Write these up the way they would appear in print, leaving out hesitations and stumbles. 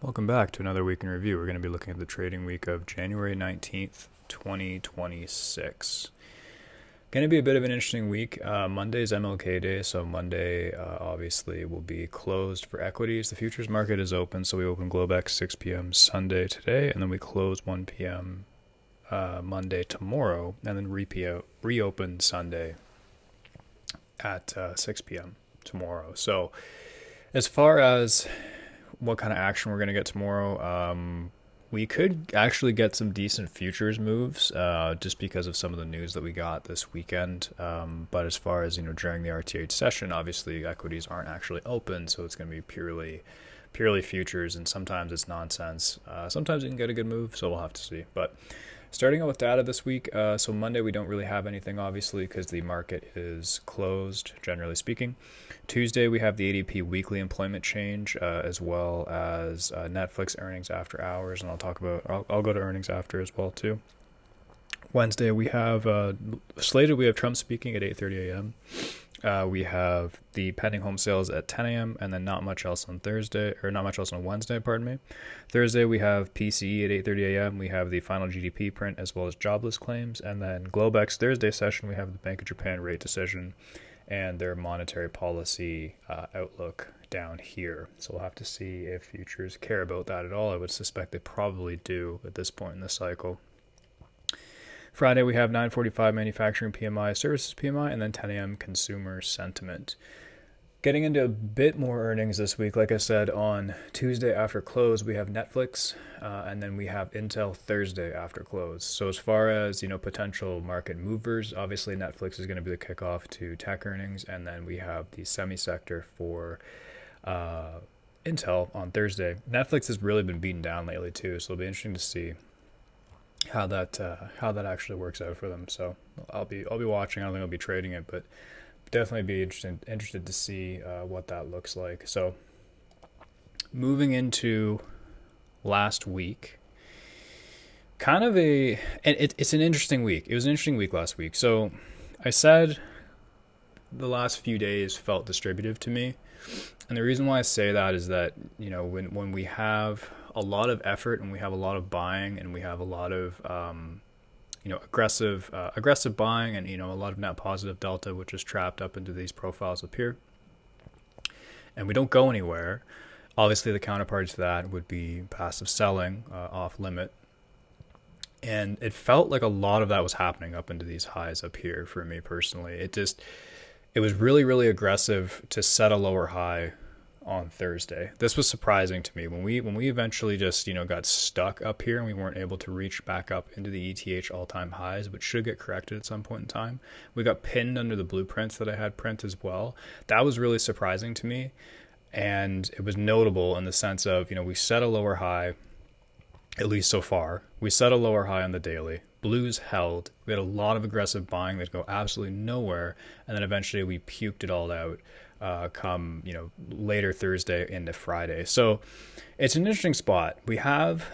Welcome back to another week in review. We're going to be looking at the trading week of January 19th, 2026. Going to be a bit of an interesting week. Monday's MLK Day, so Monday obviously will be closed for equities. The futures market is open, so we open Globex 6 p.m. Sunday today, and then we close 1 p.m. Monday tomorrow, and then reopen Sunday at 6 p.m. tomorrow. So as far as what kind of action we're going to get tomorrow, we could actually get some decent futures moves just because of some of the news that we got this weekend. But as far as, during the RTH session, obviously equities aren't actually open, so it's going to be purely futures, and sometimes it's nonsense. Sometimes you can get a good move, so we'll have to see. But starting out with data this week, so Monday we don't really have anything, obviously, because the market is closed, generally speaking. Tuesday we have the ADP weekly employment change, as well as Netflix earnings after hours, and I'll go to earnings after as well too. Wednesday we have we have Trump speaking at 8:30 a.m. We have the pending home sales at 10 a.m. and then not much else on Wednesday, pardon me. Thursday, we have PCE at 8:30 a.m. We have the final GDP print as well as jobless claims. And then Globex Thursday session, we have the Bank of Japan rate decision and their monetary policy outlook down here. So we'll have to see if futures care about that at all. I would suspect they probably do at this point in the cycle. Friday, we have 9:45 manufacturing PMI, services PMI, and then 10 a.m. consumer sentiment. Getting into a bit more earnings this week, like I said, on Tuesday after close, we have Netflix, and then we have Intel Thursday after close. So as far as, potential market movers, obviously Netflix is going to be the kickoff to tech earnings, and then we have the semi-sector for Intel on Thursday. Netflix has really been beaten down lately too, so it'll be interesting to see how that actually works out for them. So I'll be watching. I don't think I'll be trading it, but definitely be interested to see what that looks like. So moving into last week, it's an interesting week. It was an interesting week last week. So I said the last few days felt distributive to me, and the reason why I say that is that when we have a lot of effort and we have a lot of buying and we have a lot of aggressive buying and a lot of net positive delta, which is trapped up into these profiles up here, and we don't go anywhere. Obviously the counterpart to that would be passive selling off limit, and it felt like a lot of that was happening up into these highs up here for me personally. It was really, really aggressive to set a lower high on Thursday. This was surprising to me when we eventually just got stuck up here and we weren't able to reach back up into the ETH all-time highs, which should get corrected at some point in time. We got pinned under the blueprints that I had print as well. That was really surprising to me, and it was notable in the sense of we set a lower high, at least so far. We set a lower high on the daily. Blues held. We had a lot of aggressive buying that go absolutely nowhere, and then eventually we puked it all out come later Thursday into Friday. So it's an interesting spot. We have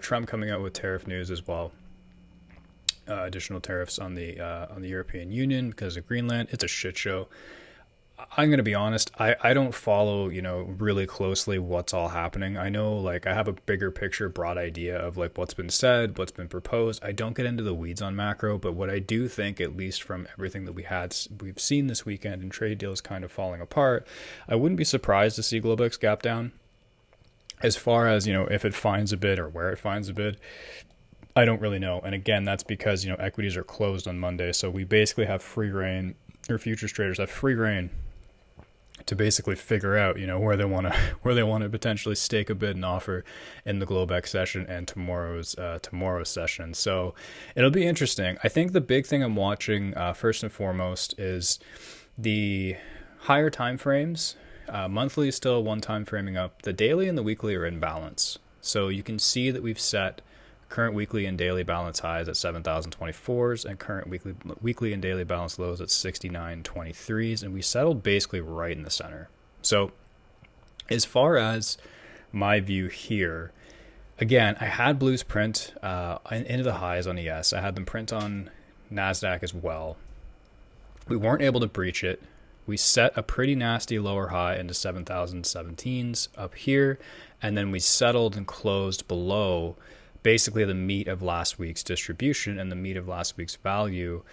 Trump coming out with tariff news as well. Additional tariffs on the European Union because of Greenland. It's a shit show. I'm going to be honest, I don't follow, really closely what's all happening. I know, I have a bigger picture, broad idea of, what's been said, what's been proposed. I don't get into the weeds on macro, but what I do think, at least from everything that we've seen this weekend and trade deals kind of falling apart, I wouldn't be surprised to see Globex gap down. As far as, if it finds a bid or where it finds a bid, I don't really know. And again, that's because, equities are closed on Monday, so we basically have free reign, or futures traders have free reign to basically figure out, where they want to potentially stake a bid and offer in the Globex session and tomorrow's session. So it'll be interesting. I think the big thing I'm watching first and foremost is the higher time frames. Monthly is still one time framing up. The daily and the weekly are in balance. So you can see that we've set current weekly and daily balance highs at 7,024s and current weekly and daily balance lows at 6923s, and we settled basically right in the center. So as far as my view here, again, I had blues print into the highs on ES. I had them print on NASDAQ as well. We weren't able to breach it. We set a pretty nasty lower high into 7,017s up here, and then we settled and closed below basically the meat of last week's distribution and the meat of last week's value.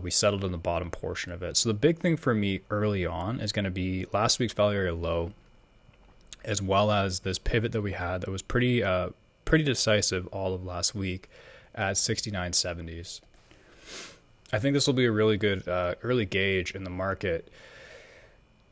We settled in the bottom portion of it. So the big thing for me early on is going to be last week's value area low, as well as this pivot that we had that was pretty decisive all of last week at 69.70s. I think this will be a really good early gauge in the market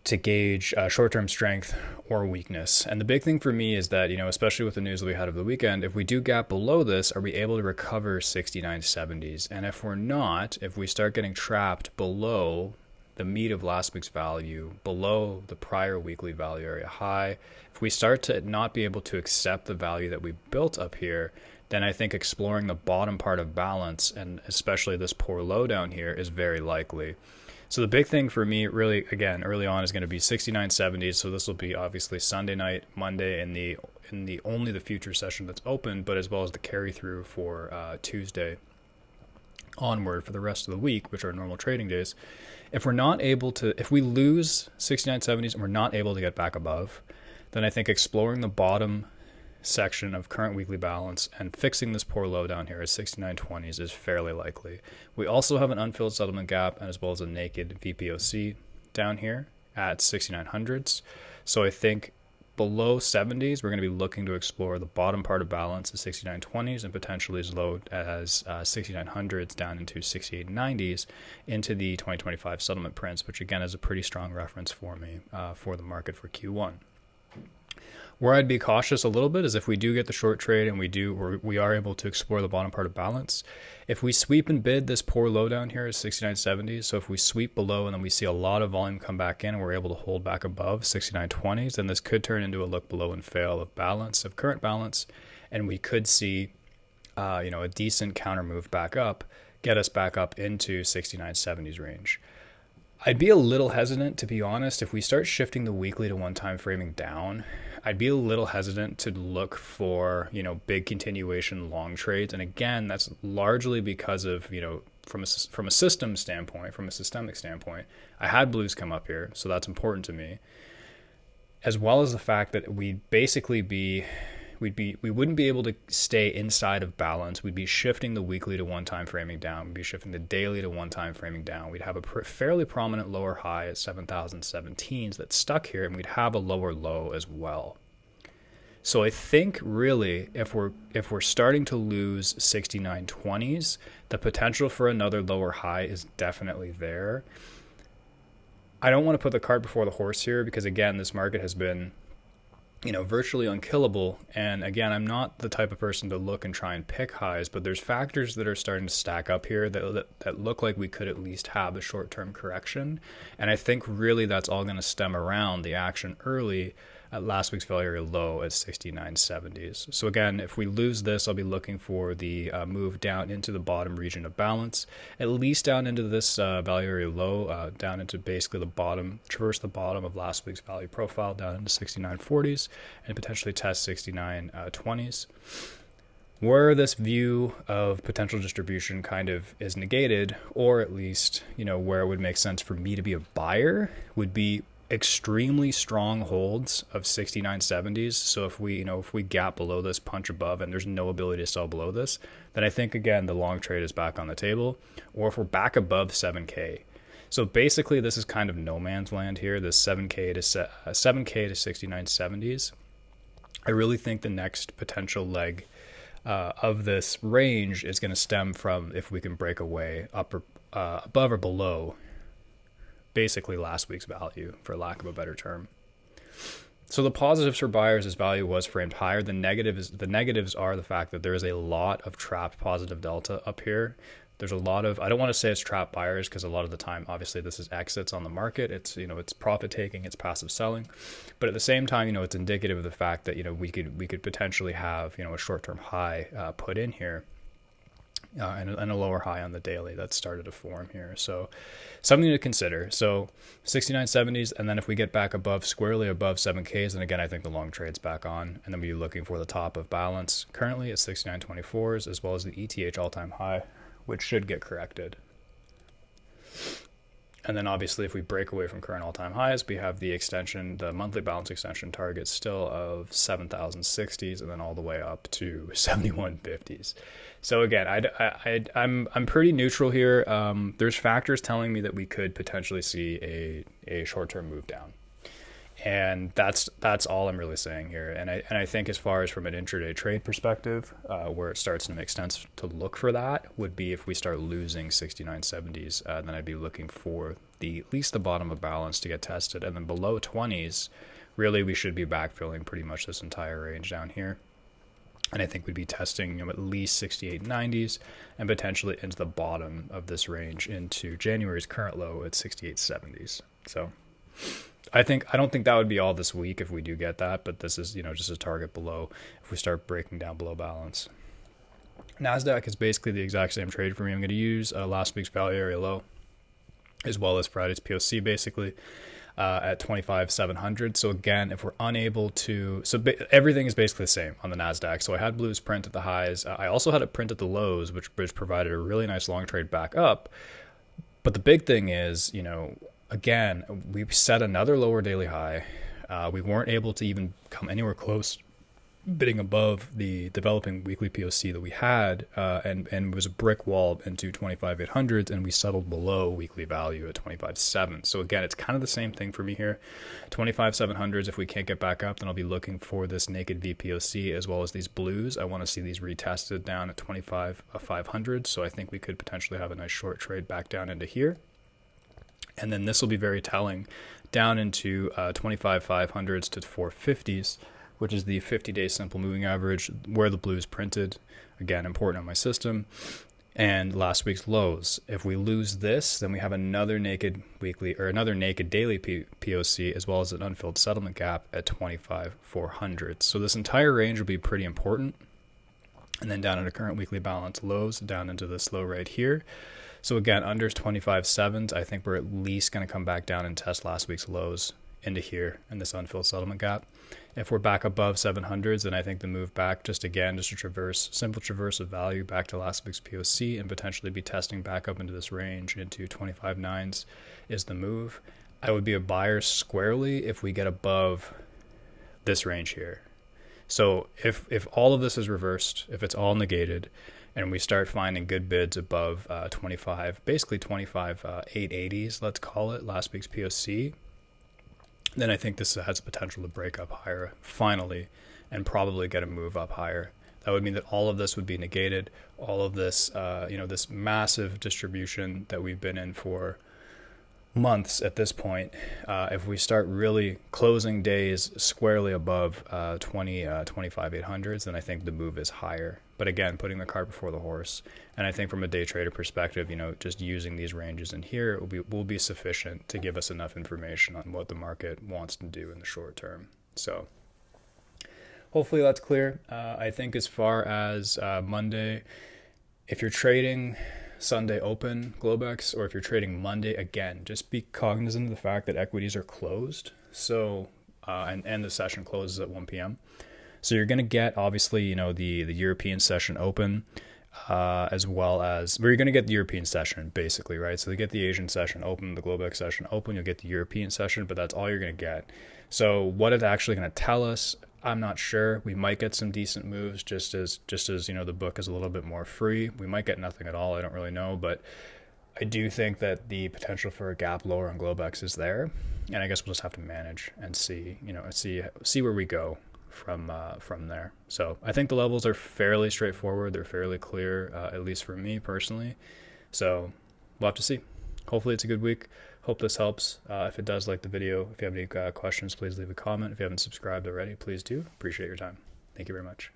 to gauge short-term strength or weakness. And the big thing for me is that, especially with the news that we had over the weekend, if we do gap below this, are we able to recover 69.70s? And if we're not, if we start getting trapped below the meat of last week's value, below the prior weekly value area high, if we start to not be able to accept the value that we built up here, then I think exploring the bottom part of balance, and especially this poor low down here, is very likely. So the big thing for me really, again, early on is going to be 69.70s. So this will be obviously Sunday night, Monday in the only the future session that's open, but as well as the carry through for Tuesday onward for the rest of the week, which are normal trading days. If we lose 69.70s and we're not able to get back above, then I think exploring the bottom section of current weekly balance and fixing this poor low down here at 69.20s is fairly likely. We also have an unfilled settlement gap, and as well as a naked VPOC down here at 6900s. So I think below 70s, we're going to be looking to explore the bottom part of balance at 69.20s and potentially as low as 6900s down into 68.90s into the 2025 settlement prints, which again is a pretty strong reference for me for the market for Q1. Where I'd be cautious a little bit is if we do get the short trade and we are able to explore the bottom part of balance. If we sweep and bid this poor low down here at 69.70s, so if we sweep below and then we see a lot of volume come back in and we're able to hold back above 69.20s, then this could turn into a look below and fail of balance, of current balance, and we could see a decent counter move back up, get us back up into 69.70s range. I'd be a little hesitant, to be honest, if we start shifting the weekly to one-time framing down. I'd be a little hesitant to look for, big continuation long trades. And again, that's largely because of, from a system standpoint, from a systemic standpoint, I had blues come up here, so that's important to me. As well as the fact that we wouldn't be able to stay inside of balance. We'd be shifting the weekly to one-time framing down. We'd be shifting the daily to one-time framing down. We'd have a fairly prominent lower high at 7,017s that's stuck here, and we'd have a lower low as well. So I think really, if we're starting to lose 69.20s, the potential for another lower high is definitely there. I don't want to put the cart before the horse here because again, this market has been virtually unkillable. And again, I'm not the type of person to look and try and pick highs, but there's factors that are starting to stack up here that look like we could at least have a short-term correction. And I think really that's all going to stem around the action early at last week's value area low at 69.70s. So again, if we lose this, I'll be looking for the move down into the bottom region of balance, at least down into this value area low, down into basically the bottom, traverse the bottom of last week's value profile down into 69.40s and potentially test 69.20s. Where this view of potential distribution kind of is negated, or at least, where it would make sense for me to be a buyer would be extremely strong holds of 69.70s. So if we gap below this, punch above, and there's no ability to sell below this, then I think again the long trade is back on the table. Or if we're back above 7K. So basically this is kind of no man's land here, this 7K to 69.70s. I really think the next potential leg of this range is going to stem from if we can break away above or below basically last week's value, for lack of a better term. So the positives for buyers is value was framed higher. The negatives are the fact that there is a lot of trapped positive delta up here. There's a lot of, I don't want to say it's trapped buyers because a lot of the time, obviously this is exits on the market. It's, it's profit taking, it's passive selling. But at the same time, it's indicative of the fact that, we could potentially have, a short-term high put in here. And a lower high on the daily that started to form here. So something to consider. So 69.70s, and then if we get back squarely above 7Ks, then again, I think the long trade's back on. And then we'll be looking for the top of balance currently at 69.24s, as well as the ETH all-time high, which should get corrected. And then obviously if we break away from current all-time highs, we have the extension, the monthly balance extension target still of 7,060s and then all the way up to 7150s. So again, I'm pretty neutral here. There's factors telling me that we could potentially see a short-term move down. And that's all I'm really saying here. And I think as far as from an intraday trade perspective, where it starts to make sense to look for that would be if we start losing 69.70s, then I'd be looking for at least the bottom of balance to get tested. And then below 20s, really we should be backfilling pretty much this entire range down here. And I think we'd be testing at least 68.90s and potentially into the bottom of this range into January's current low at 68.70s. So I don't think that would be all this week if we do get that, but this is, just a target below if we start breaking down below balance. NASDAQ is basically the exact same trade for me. I'm going to use last week's value area low as well as Friday's POC basically at 25,700. So again, if we're unable to, everything is basically the same on the NASDAQ. So I had blues print at the highs. I also had it print at the lows, which provided a really nice long trade back up. But the big thing is, again, we set another lower daily high. We weren't able to even come anywhere close bidding above the developing weekly POC that we had, and it was a brick wall into 25,800, and we settled below weekly value at 25,700. So again, it's kind of the same thing for me here. 25,700s, if we can't get back up, then I'll be looking for this naked VPOC as well as these blues. I want to see these retested down at 25,500. So I think we could potentially have a nice short trade back down into here. And then this will be very telling down into 25,500s to 450s, which is the 50-day simple moving average where the blues printed. Again, important on my system. And last week's lows. If we lose this, then we have another naked weekly or another naked daily POC as well as an unfilled settlement gap at 25,400. So this entire range will be pretty important. And then down into current weekly balance lows, down into this low right here. So again, under 25.7s, I think we're at least going to come back down and test last week's lows into here in this unfilled settlement gap. If we're back above 700s, then I think the move back just a simple traverse of value back to last week's POC and potentially be testing back up into this range into 25.9s is the move. I would be a buyer squarely if we get above this range here. So if all of this is reversed, if it's all negated, and we start finding good bids above 880s, let's call it, last week's POC, then I think this has the potential to break up higher finally and probably get a move up higher. That would mean that all of this would be negated. All of this, this massive distribution that we've been in for months at this point, if we start really closing days squarely above 25,800s, then I think the move is higher. But again, putting the cart before the horse. And I think from a day trader perspective, just using these ranges in here will be sufficient to give us enough information on what the market wants to do in the short term. So hopefully that's clear. I think as far as Monday, if you're trading Sunday open Globex, or if you're trading Monday, again, just be cognizant of the fact that equities are closed. So, and the session closes at 1 p.m. So you're going to get, obviously, the European session open, as well as, you're going to get the European session, basically, right? So they get the Asian session open, the Globex session open, you'll get the European session, but that's all you're going to get. So what it's actually going to tell us, I'm not sure. We might get some decent moves just as the book is a little bit more free. We might get nothing at all. I don't really know, but I do think that the potential for a gap lower on Globex is there, and I guess we'll just have to manage and see where we go from there. So I think the levels are fairly straightforward. They're fairly clear, at least for me personally. So we'll have to see. Hopefully it's a good week. Hope this helps. If it does, like the video. If you have any questions, please leave a comment. If you haven't subscribed already, please do. Appreciate your time. Thank you very much.